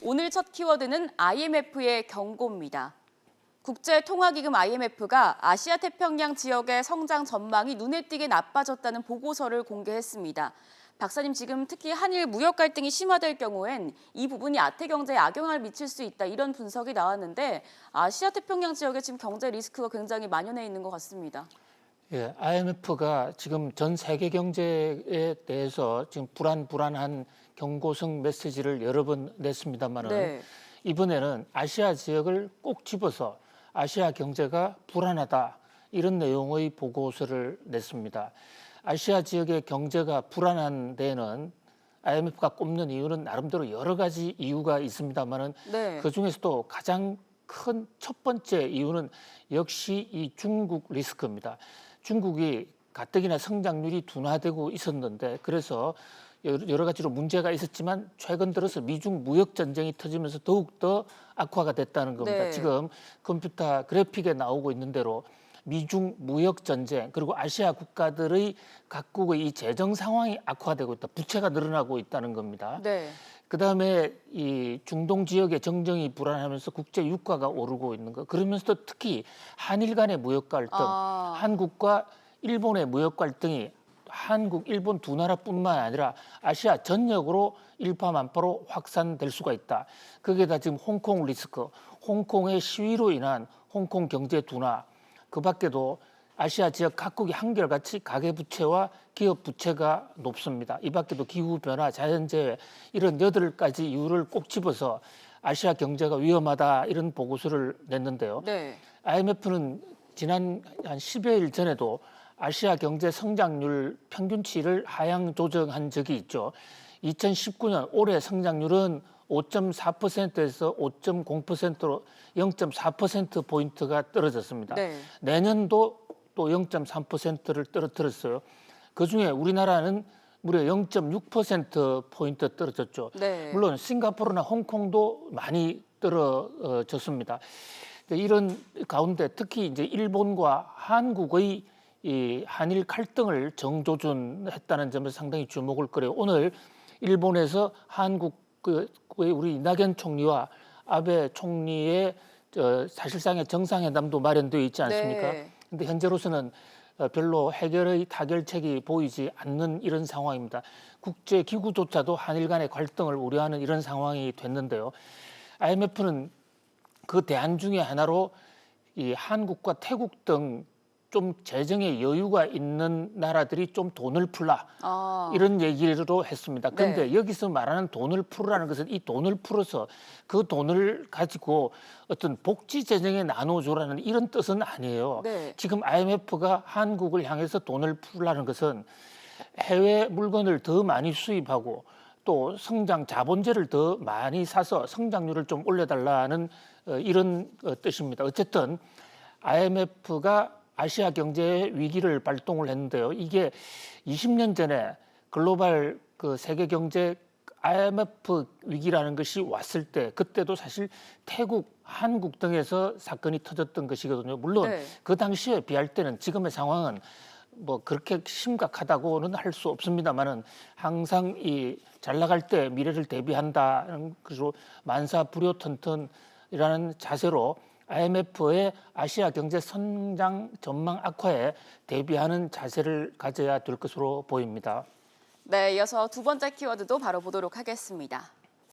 오늘 첫 키워드는 IMF의 경고입니다. 국제통화기금 IMF가 아시아 태평양 지역의 성장 전망이 눈에 띄게 나빠졌다는 보고서를 공개했습니다. 박사님, 지금 특히 한일 무역 갈등이 심화될 경우엔 이 부분이 아태 경제에 악영향을 미칠 수 있다, 이런 분석이 나왔는데 아시아 태평양 지역에 지금 경제 리스크가 굉장히 만연해 있는 것 같습니다. 예, IMF가 지금 전 세계 경제에 대해서 지금 불안한 경고성 메시지를 여러 번 냈습니다만은 네. 이번에는 아시아 지역을 꼭 집어서 아시아 경제가 불안하다, 이런 내용의 보고서를 냈습니다. 아시아 지역의 경제가 불안한 데에는 IMF가 꼽는 이유는 나름대로 여러 가지 이유가 있습니다만은 네. 그 중에서도 가장 큰 첫 번째 이유는 역시 이 중국 리스크입니다. 중국이 가뜩이나 성장률이 둔화되고 있었는데, 그래서 여러 가지로 문제가 있었지만 최근 들어서 미중 무역 전쟁이 터지면서 더욱더 악화가 됐다는 겁니다. 네. 지금 컴퓨터 그래픽에 나오고 있는 대로 미중 무역 전쟁, 그리고 아시아 국가들의 각국의 이 재정 상황이 악화되고 있다, 부채가 늘어나고 있다는 겁니다. 네. 그다음에 이 중동 지역의 정정이 불안하면서 국제 유가가 오르고 있는 거, 그러면서도 특히 한일 간의 무역 갈등, 한국과 일본의 무역 갈등이 한국, 일본 두 나라뿐만 아니라 아시아 전역으로 일파만파로 확산될 수가 있다. 거기에다 지금 홍콩 리스크, 홍콩의 시위로 인한 홍콩 경제 둔화, 그 밖에도 아시아 지역 각국이 한결같이 가계부채와 기업부채가 높습니다. 이 밖에도 기후변화, 자연재해, 이런 8가지 이유를 꼭 집어서 아시아 경제가 위험하다, 이런 보고서를 냈는데요. 네. IMF는 지난 한 10여일 전에도 아시아 경제 성장률 평균치를 하향 조정한 적이 있죠. 2019년 올해 성장률은 5.4%에서 5.0%로 0.4%포인트가 떨어졌습니다. 네. 내년도 또 0.3%를 떨어뜨렸어요. 그중에 우리나라는 무려 0.6%포인트 떨어졌죠. 네. 물론 싱가포르나 홍콩도 많이 떨어졌습니다. 이런 가운데 특히 이제 일본과 한국의 이 한일 갈등을 정조준했다는 점에서 상당히 주목을 끌어요. 오늘 일본에서 한국의 우리 이낙연 총리와 아베 총리의 사실상의 정상회담도 마련되어 있지 않습니까? 네. 근데 현재로서는 별로 해결의 타결책이 보이지 않는 이런 상황입니다. 국제기구조차도 한일 간의 갈등을 우려하는 이런 상황이 됐는데요. IMF는 그 대안 중에 하나로 이 한국과 태국 등 좀 재정에 여유가 있는 나라들이 좀 돈을 풀라, 이런 얘기로 했습니다. 그런데 네. 여기서 말하는 돈을 풀으라는 것은 이 돈을 풀어서 그 돈을 가지고 어떤 복지 재정에 나눠주라는 이런 뜻은 아니에요. 네. 지금 IMF가 한국을 향해서 돈을 풀라는 것은 해외 물건을 더 많이 수입하고 또 성장 자본재를 더 많이 사서 성장률을 좀 올려달라는 이런 뜻입니다. 어쨌든 IMF가 아시아 경제 위기를 발동을 했는데요. 이게 20년 전에 글로벌 그 세계 경제 IMF 위기라는 것이 왔을 때, 그때도 사실 태국, 한국 등에서 사건이 터졌던 것이거든요. 물론 네. 그 당시에 비할 때는 지금의 상황은 뭐 그렇게 심각하다고는 할 수 없습니다만은 항상 이 잘 나갈 때 미래를 대비한다는, 그리고 만사불효턴턴이라는 자세로 IMF의 아시아 경제 성장 전망 악화에 대비하는 자세를 가져야 될 것으로 보입니다. 네, 이어서 두 번째 키워드도 바로 보도록 하겠습니다.